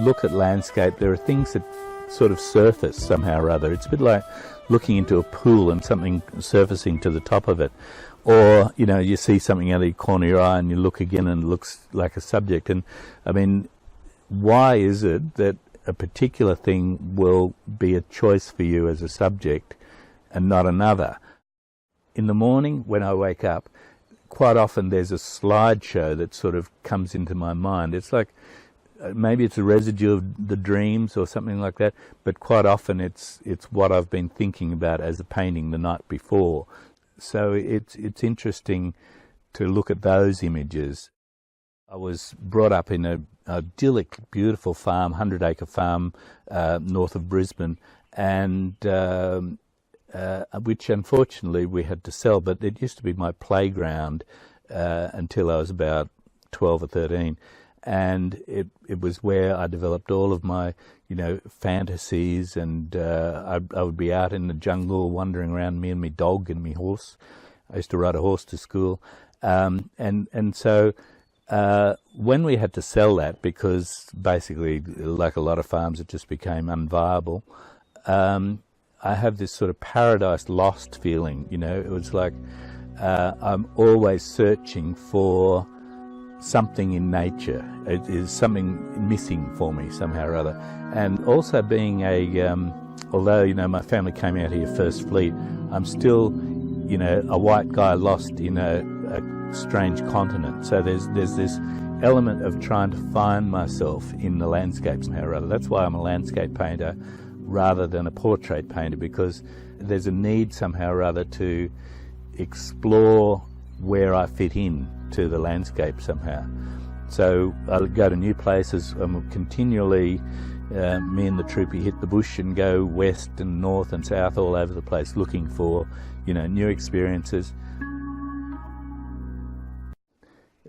look at landscape, there are things that sort of surface somehow or other. It's a bit like looking into a pool and something surfacing to the top of it. Or, you know, you see something out of the corner of your eye and you look again and it looks like a subject. And, I mean, why is it that a particular thing will be a choice for you as a subject and not another? In the morning when I wake up, quite often there's a slideshow that sort of comes into my mind. It's like, maybe it's a residue of the dreams or something like that, but quite often it's what I've been thinking about as a painting the night before. So it's interesting to look at those images. I was brought up in a idyllic, beautiful farm, 100-acre farm north of Brisbane, and which unfortunately we had to sell, but it used to be my playground until I was about 12 or 13. And it was where I developed all of my, you know, fantasies, and I would be out in the jungle wandering around, me and my dog and my horse. I used to ride a horse to school, and so when we had to sell that, because basically, like a lot of farms, it just became unviable. I have this sort of paradise lost feeling. You know, it was like I'm always searching for something in nature. It is something missing for me somehow or other. And also being although, you know, my family came out here first fleet, I'm still, you know, a white guy lost in a strange continent. So there's this element of trying to find myself in the landscape somehow or other. That's why I'm a landscape painter rather than a portrait painter, because there's a need somehow or other to explore where I fit in to the landscape somehow. So I'll go to new places. I'm continually, me and the troopy hit the bush and go west and north and south all over the place, looking for, you know, new experiences.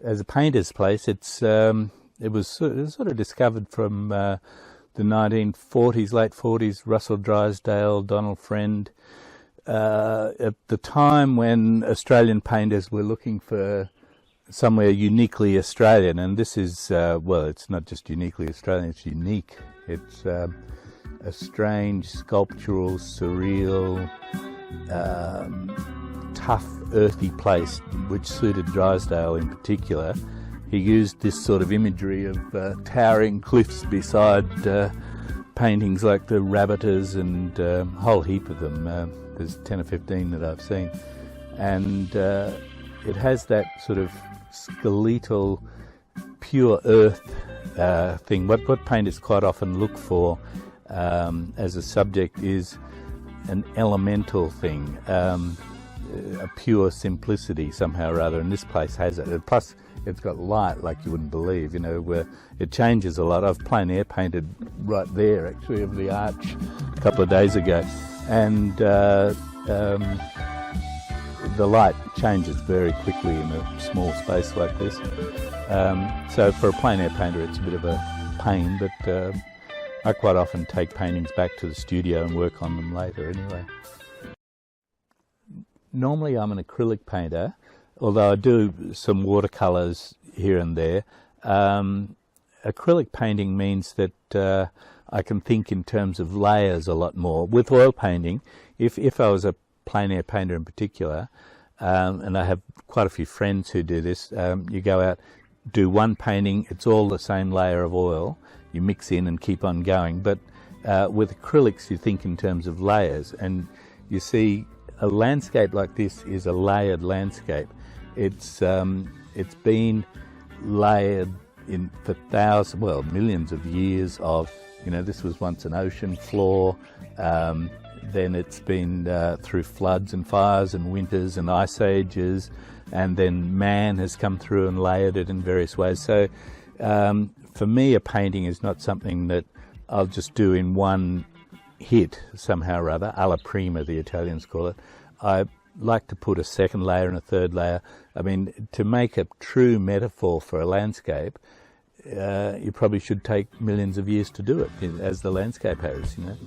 As a painter's place, it was sort of discovered from the 1940s, late 40s, Russell Drysdale, Donald Friend, at the time when Australian painters were looking for somewhere uniquely Australian. And this is, well, it's not just uniquely Australian, it's unique. It's a strange, sculptural, surreal, tough, earthy place, which suited Drysdale in particular. He used this sort of imagery of towering cliffs beside paintings like the Rabbiters and a whole heap of them. There's 10 or 15 that I've seen. And it has that sort of skeletal, pure earth thing. What painters quite often look for as a subject is an elemental thing, a pure simplicity somehow or other, and this place has it. And plus, it's got light like you wouldn't believe, you know, where it changes a lot. I've plein air painted right there, actually, of the arch a couple of days ago, and the light changes very quickly in a small space like this. So for a plein air painter, it's a bit of a pain, but I quite often take paintings back to the studio and work on them later anyway. Normally I'm an acrylic painter, although I do some watercolours here and there. Acrylic painting means that I can think in terms of layers a lot more. With oil painting, if I was a plein air painter in particular, and I have quite a few friends who do this, you go out, do one painting, it's all the same layer of oil, you mix in and keep on going. But with acrylics, you think in terms of layers, and you see a landscape like this is a layered landscape. It's been layered for thousands, well, millions of years of, you know, this was once an ocean floor, then it's been through floods and fires and winters and ice ages, and then man has come through and layered it in various ways. So for me, a painting is not something that I'll just do in one hit somehow or other, alla prima, the Italians call it. I like to put a second layer and a third layer. I mean, to make a true metaphor for a landscape, you probably should take millions of years to do it, as the landscape has, you know.